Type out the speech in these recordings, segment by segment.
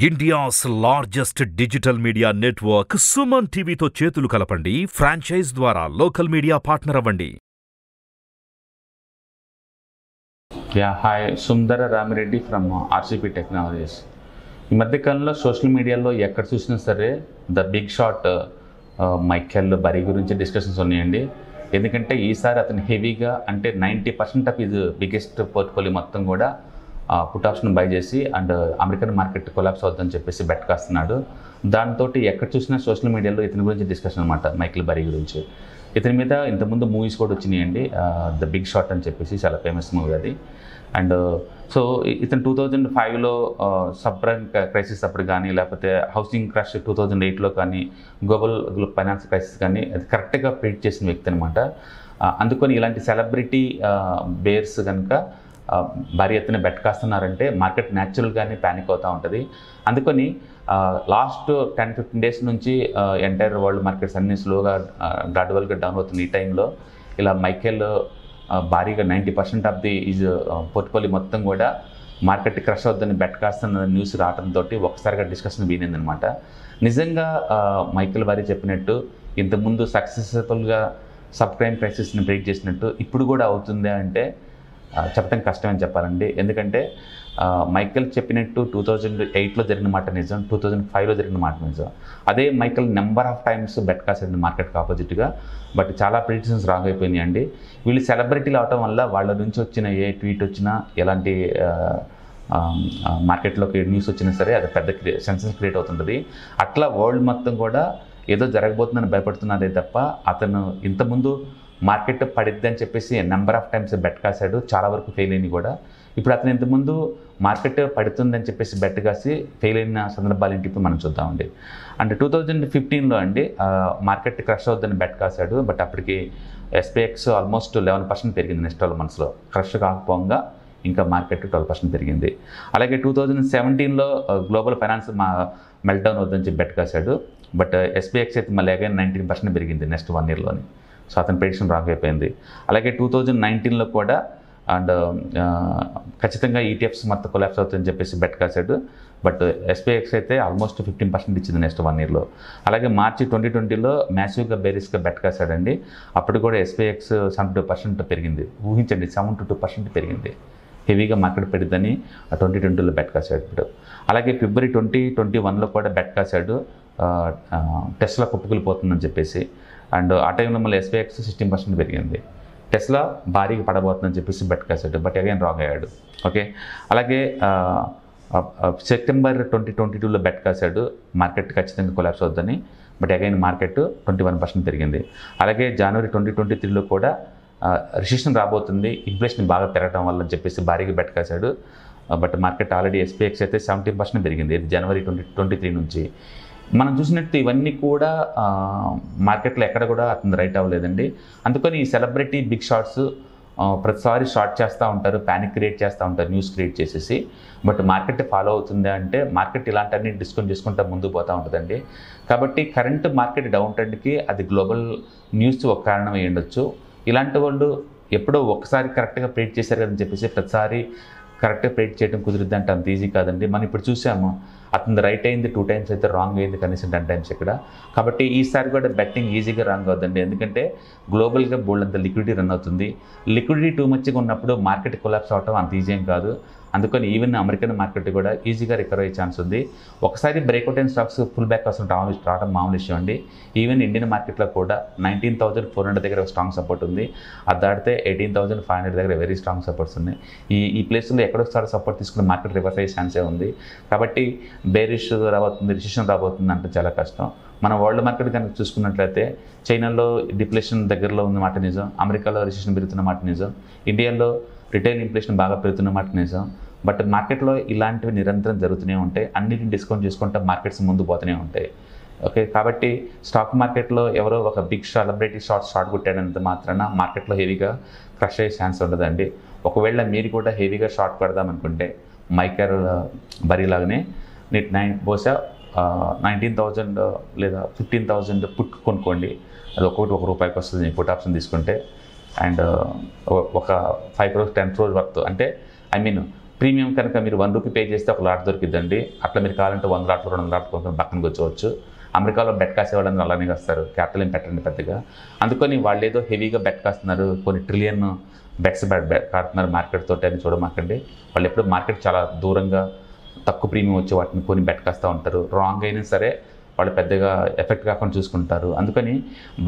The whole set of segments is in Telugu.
India's largest digital media network Suman టీవీతో చేతులు కలపండి. ఫ్రాంచైజ్ ద్వారా లోకల్ మీడియా పార్ట్నర్ అవ్వండి. Hi, Sundara Ramireddy from RCP Technologies. ఈ మధ్యకాలంలో సోషల్ మీడియాలో ఎక్కడ చూసినా సరే the big shot Michael Burry గురించి డిస్కషన్స్ ఉన్నాయండి. ఎందుకంటే ఈసారి అతను హెవీగా అంటే 90% ఆఫ్ ఇది బిగ్గెస్ట్ పోర్ట్ఫోలియో మొత్తం కూడా పుట్ ఆప్షన్ బై చేసి అండ్ అమెరికన్ మార్కెట్ కొలాప్స్ అవుతుందని చెప్పేసి బెట్ కాస్తున్నాడు. దాంతో ఎక్కడ చూసినా సోషల్ మీడియాలో ఇతని గురించి డిస్కషన్ అనమాట, మైకెల్ బరీ గురించి. ఇతని మీద ఇంతకుముందు మూవీస్ కూడా వచ్చినాయండి, ద బిగ్ షాట్ అని చెప్పేసి చాలా ఫేమస్ మూవీ అది. అండ్ సో ఇతను 2005లో సబ్ప్రైమ్ క్రైసిస్ అప్పుడు కానీ, లేకపోతే హౌసింగ్ క్రాష్ 2008లో కానీ, గ్లోబల్ ఫైనాన్స్ క్రైసిస్ కానీ అది కరెక్ట్గా ప్రిడిక్ట్ చేసిన వ్యక్తి అనమాట. అందుకని ఇలాంటి సెలబ్రిటీ బేర్స్ కనుక భారీ ఎత్తున బెట్ కాస్తున్నారంటే మార్కెట్ న్యాచురల్గానే ప్యానిక్ అవుతూ ఉంటుంది. అందుకని లాస్ట్ 10-15 డేస్ నుంచి ఎంటైర్ వరల్డ్ మార్కెట్స్ అన్నీ స్లోగా గ్రాడ్యువల్గా డౌన్ అవుతుంది. ఈ టైంలో ఇలా మైకెల్ భారీగా 90% ఆఫ్ ది ఈజ్ పోర్ట్ఫోలియో మొత్తం కూడా మార్కెట్ క్రష్ అవుతుందని బెట్ కాస్తున్న న్యూస్ రావడంతో ఒకసారిగా డిస్కషన్ వీనిందనమాట. నిజంగా మైకెల్ భారీ చెప్పినట్టు ఇంతకుముందు సక్సెస్ఫుల్గా సబ్ ప్రైమ్ క్రైసిస్ని బ్రేక్ చేసినట్టు ఇప్పుడు కూడా అవుతుంది అంటే చెప్పడం కష్టమని చెప్పాలండి. ఎందుకంటే మైకెల్ చెప్పినట్టు 2008లో జరిగిన మాట నిజం, 2005లో జరిగిన మాట నిజం. అదే Michael number of times bet కాసాడు మార్కెట్కి ఆపోజిట్గా. బట్ చాలా ప్రిడిక్షన్స్ రాంగ్ అయిపోయినాయి అండి. వీళ్ళు సెలబ్రిటీలు అవటం వల్ల వాళ్ళ నుంచి వచ్చిన ఏ ట్వీట్ వచ్చినా, ఎలాంటి మార్కెట్లోకి న్యూస్ వచ్చినా సరే అది పెద్ద సెన్సేషన్ క్రియేట్ అవుతుంటుంది. అట్లా వరల్డ్ మొత్తం కూడా ఏదో జరగబోతుందని భయపడుతున్నారే తప్ప అతను ఇంతకుముందు మార్కెట్ పడిద్ది అని చెప్పేసి నెంబర్ ఆఫ్ టైమ్స్ బెట్ కాసాడు, చాలా వరకు ఫెయిల్ అయినాయి కూడా. ఇప్పుడు అతను ఇంతకుముందు మార్కెట్ పడుతుందని చెప్పేసి బెట్ కాసి ఫెయిల్ అయిన సందర్భాలు ఏంటి ఇప్పుడు మనం చూద్దామండి. అంటే 2015లో అండి మార్కెట్ క్రష్ అవుద్దని బెట్ కాసాడు. బట్ అప్పటికి SPX ఆల్మోస్ట్ 11% పెరిగింది నెక్స్ట్ 12 monthsలో. క్రష్ కాకపోగా ఇంకా మార్కెట్ 12% పెరిగింది. అలాగే 2017లో గ్లోబల్ ఫైనాన్స్ మెల్ట్డౌన్ అవుతుందని చెప్పి బెట్ కాసాడు. బట్ SPX అయితే మళ్ళీ అగైన్ 19% పెరిగింది నెక్స్ట్ 1 yearలోని. సో అతని ప్రెడిక్షన్ రాంగ్ అయిపోయింది. అలాగే 2019లో కూడా అండ్ ఖచ్చితంగా ETFs మొత్తం కొలాప్స్ అవుతుందని చెప్పేసి బెట్ కాసాడు. బట్ SPX అయితే ఆల్మోస్ట్ 15% ఇచ్చింది నెక్స్ట్ 1 yearలో. అలాగే మార్చి 2020లో మ్యాసివ్గా బేరిస్గా బెట్ కాసాడండి. అప్పుడు కూడా SPX 72% పెరిగింది. ఊహించండి, 72% పెరిగింది. హెవీగా మార్కెట్ పెరిగిందని 2020లో బెట్ కాసాడు ఇప్పుడు. అలాగే ఫిబ్రవరి 2021లో కూడా బెట్ కాసాడు టెస్లా కుప్పకూలిపోతుందని చెప్పేసి. అండ్ ఆ టైంలో మళ్ళీ SPX 16% పెరిగింది. టెస్లా భారీగా పడబోతుందని చెప్పేసి బెట్ కాసాడు. బట్ అగైన్ రాంగ్ అయ్యాడు. ఓకే, అలాగే సెప్టెంబర్ 2022లో బెట్ కాసాడు మార్కెట్ ఖచ్చితంగా కొలాప్స్ అవుతుందని. బట్ అగైన్ మార్కెట్ 21% పెరిగింది. అలాగే జనవరి 2023లో కూడా రిసెషన్ రాబోతుంది, ఇన్ఫ్లేషన్ బాగా పెరగడం వల్ల అని చెప్పేసి భారీగా బెట్ కాసాడు. బట్ మార్కెట్ ఆల్రెడీ SPX అయితే 17% పెరిగింది జనవరి 2023 నుంచి. మనం చూసినట్టు ఇవన్నీ కూడా మార్కెట్లో ఎక్కడ కూడా అతను రైట్ అవ్వలేదండి. అందుకని ఈ సెలబ్రిటీ బిగ్ షాట్స్ ప్రతిసారి షార్ట్ చేస్తూ ఉంటారు, ప్యానిక్ క్రియేట్ చేస్తూ ఉంటారు న్యూస్ క్రియేట్ చేసేసి. బట్ మార్కెట్ ఫాలో అవుతుంది అంటే మార్కెట్ ఇలాంటివన్నీ డిస్కౌంట్ చేసుకుంటూ ముందుకు పోతూ ఉంటుందండి. కాబట్టి కరెంట్ మార్కెట్ డౌన్ ట్రెండ్కి అది గ్లోబల్ న్యూస్ ఒక కారణం అయ్యి ఉండొచ్చు. ఇలాంటి వాళ్ళు ఎప్పుడో ఒకసారి కరెక్ట్గా ప్రెడిక్ట్ చేశారు కదని చెప్పేసి ప్రతిసారి కరెక్ట్గా ప్రెడిక్ట్ చేయడం కుదిరిద్ది అంటే అంత ఈజీ కాదండి. మనం ఇప్పుడు చూసాము అతను రైట్ అయింది 2 times అయితే రాంగ్ అయింది కనీసం 10 times ఇక్కడ. కాబట్టి ఈసారి కూడా బెట్టింగ్ ఈజీగా రాంగ్ అవుతుందండి. ఎందుకంటే గ్లోబల్గా బోల్డ్ అంత లిక్విడిటీ రన్ అవుతుంది. లిక్విడిటీ టూ మచ్గా ఉన్నప్పుడు మార్కెట్ కొలాప్స్ అవడం అంత ఈజీ ఏం కాదు. అందుకని ఈవెన్ అమెరికన్ మార్కెట్ కూడా ఈజీగా రికవర్ అయ్యే ఛాన్స్ ఉంది. ఒకసారి బ్రేక్అవుట్ అయిన స్టాక్స్ ఫుల్ బ్యాక్ రావడం మామూలు విషయం అండి. ఈవెన్ ఇండియన్ మార్కెట్లో కూడా 19,400 దగ్గర స్ట్రాంగ్ సపోర్ట్ ఉంది. అది దాటితే 18,500 దగ్గర వెరీ స్ట్రాంగ్ సపోర్ట్స్ ఉన్నాయి. ఈ ప్లేస్లో ఎక్కడొకసారి సపోర్ట్ తీసుకుని మార్కెట్ రివర్స్ అయ్యే ఛాన్సే ఉంది. కాబట్టి బేరిష్ రాబోతుంది, రిసెషన్ రాబోతుంది అంటే చాలా కష్టం. మన వరల్డ్ మార్కెట్ కనుక చూసుకున్నట్లయితే చైనాలో డిప్లేషన్ దగ్గరలో ఉన్న మాట నిజం, అమెరికాలో రిసెషన్ పెరుగుతున్న మాట నిజం, ఇండియాలో రిటైల్ ఇన్ఫ్లేషన్ బాగా పెరుగుతున్న మాట నిజం. బట్ మార్కెట్లో ఇలాంటివి నిరంతరం జరుగుతూనే ఉంటాయి. అన్నిటిని డిస్కౌంట్ చేసుకుంటే మార్కెట్స్ ముందు పోతూనే ఉంటాయి. ఓకే, కాబట్టి స్టాక్ మార్కెట్లో ఎవరో ఒక బిగ్ సెలబ్రిటీ షార్ట్ కొట్టాడంత మాత్రాన మార్కెట్లో హెవీగా క్రష్ అయ్యే ఛాన్స్ ఉండదండి. ఒకవేళ మీరు కూడా హెవీగా షార్ట్ పడదామనుకుంటే మైకెల్ బరీ లాగానే బహుశా 19,000 లేదా 15,000 పుట్ కొనుక్కోండి. అది ఒక్కొక్కటి ₹1 వస్తుంది పుట్ ఆప్షన్ తీసుకుంటే. అండ్ ఒక 5 crores 10 crores వర్త్ అంటే ప్రీమియం కనుక మీరు 1 రూపీ పే చేస్తే ఒక లాట్ దొరికిద్దండి. అట్లా మీరు కావాలంటే 100 లాట్లు 200 లాట్లు కొనుక్కొని పక్కన కూర్చోవచ్చు. అమెరికాలో బెట్ కాసేవాళ్ళందరూ అలానే కాస్తారు, క్యాపిటల్ ఏం పెట్టండి పెద్దగా. అందుకని వాళ్ళు ఏదో హెవీగా బెట్ కాస్తున్నారు, కొన్ని ట్రిలియన్ బెట్స్ కాడుతున్నారు మార్కెట్ తోటి అని చూడమాకండి. వాళ్ళు ఎప్పుడు మార్కెట్ చాలా దూరంగా తక్కువ ప్రీమియం వచ్చి వాటిని కొని బెట్ కాస్తూ ఉంటారు. రాంగ్ అయినా సరే వాళ్ళు పెద్దగా ఎఫెక్ట్ కాకుండా చూసుకుంటారు. అందుకని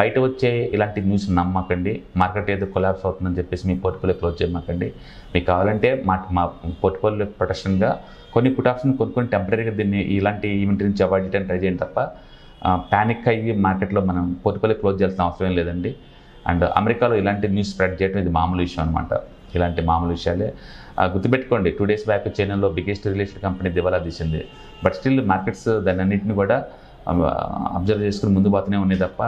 బయట వచ్చే ఇలాంటి న్యూస్ నమ్మకండి. మార్కెట్ ఏదో కొలాప్స్ అవుతుందని చెప్పేసి మీ పోర్ట్ఫోలియో క్లోజ్ చేయమాకండి. మీకు కావాలంటే మా పోర్ట్ఫోలియో ప్రొటెక్షన్గా కొన్ని పుట్ ఆప్షన్ కొనుక్కొని టెంపరీగా దీన్ని ఇలాంటి ఈవెంట్ నుంచి అవాయిడ్ చేయడానికి ట్రై చేయండి తప్ప ప్యానిక్ అయ్యి మార్కెట్లో మనం పోర్ట్ఫోలియో క్లోజ్ చేయాల్సిన అవసరం లేదండి. అండ్ అమెరికాలో ఇలాంటి న్యూస్ స్ప్రెడ్ చేయడం ఇది మామూలు విషయం అనమాట. ఇలాంటి మామూలు విషయాలే. గుర్తుపెట్టుకోండి, 2 days బ్యాక్ చైనాలో బిగ్గెస్ట్ రియల్ ఎస్టేట్ కంపెనీ దివాలా తీసింది. బట్ స్టిల్ మార్కెట్స్ దాన్ని అన్నింటినీ కూడా అబ్జర్వ్ చేసుకుని ముందు పోతూనే ఉన్నాయి తప్ప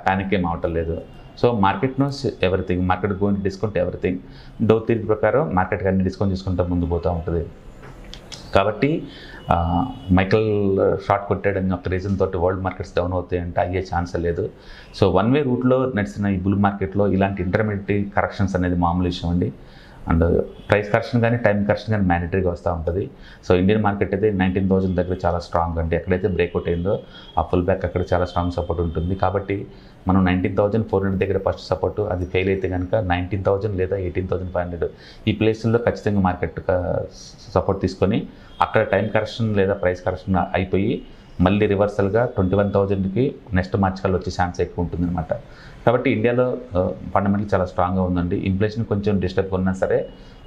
ప్యానిక్ ఏం అవటం లేదు. So market knows everything, market going discount everything. Dow theory ప్రకారం మార్కెట్కి అన్ని డిస్కౌంట్ చేసుకుంటూ ముందు పోతూ ఉంటుంది. కాబట్టి మైకల్ షార్ట్ కొట్టాడని ఒక రీజన్ తోటి వరల్డ్ మార్కెట్స్ డౌన్ అవుతాయంటే అయ్యే ఛాన్స్ లేదు. సో 1 way రూట్లో నడిచిన ఈ బుల్ మార్కెట్లో ఇలాంటి ఇంటర్మీడియట్ కరెక్షన్స్ అనేది మామూలు విషయం అండి. అండ్ ప్రైస్ కరెక్షన్ కానీ టైం కరెక్షన్ కానీ మ్యాండేటరీగా వస్తూ ఉంటుంది. సో ఇండియన్ మార్కెట్ అయితే 19,000 దగ్గర చాలా స్ట్రాంగ్ అండి. ఎక్కడైతే బ్రేక్అవుట్ అయిందో ఆ ఫుల్ బ్యాక్ అక్కడ చాలా స్ట్రాంగ్ సపోర్ట్ ఉంటుంది. కాబట్టి మనం 19,400 దగ్గర ఫస్ట్ సపోర్ట్, అది ఫెయిల్ అయితే కనుక 19,000 లేదా 18,500 ఈ ప్లేసుల్లో ఖచ్చితంగా మార్కెట్ సపోర్ట్ తీసుకొని అక్కడ టైం కరెక్షన్ లేదా ప్రైస్ కరెక్షన్ అయిపోయి మళ్ళీ రివర్సల్గా 21,000కి నెక్స్ట్ మార్చికల్లో వచ్చే ఛాన్స్ ఎక్కువ ఉంటుందన్నమాట. కాబట్టి ఇండియాలో ఫండమెంటల్ చాలా స్ట్రాంగ్గా ఉందండి. ఇన్ఫ్లేషన్ కొంచెం డిస్టర్బ్ ఉన్నా సరే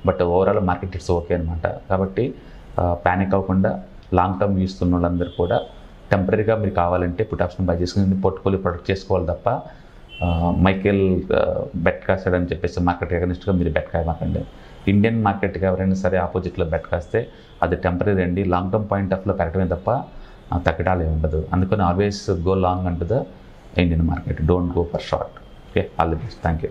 but overall market it's okay అనమాట. కాబట్టి ప్యానిక్ అవ్వకుండా లాంగ్ టర్మ్ చూస్తున్న వాళ్ళందరూ కూడా టెంపరీగా మీరు కావాలంటే పుట్ ఆప్షన్ బై చేసుకుని పోర్ట్ఫోలియో ప్రొటెక్ట్ చేసుకోవాలి తప్ప మైకేల్ బెట్ కాసాడని చెప్పేసి మార్కెట్ అగెనిస్ట్గా మీరు బెట్ కాయమాకండి. ఇండియన్ మార్కెట్కి ఎవరైనా సరే ఆపోజిట్లో బెట్ కాస్తే అది టెంపరీ అండి. లాంగ్ టర్మ్ పాయింట్ ఆఫ్లో పెరగడమే తప్ప తగ్గడాలే ఉండదు. అందుకని always go long unto the Indian market, don't go for short. Okay, all the best. Thank you.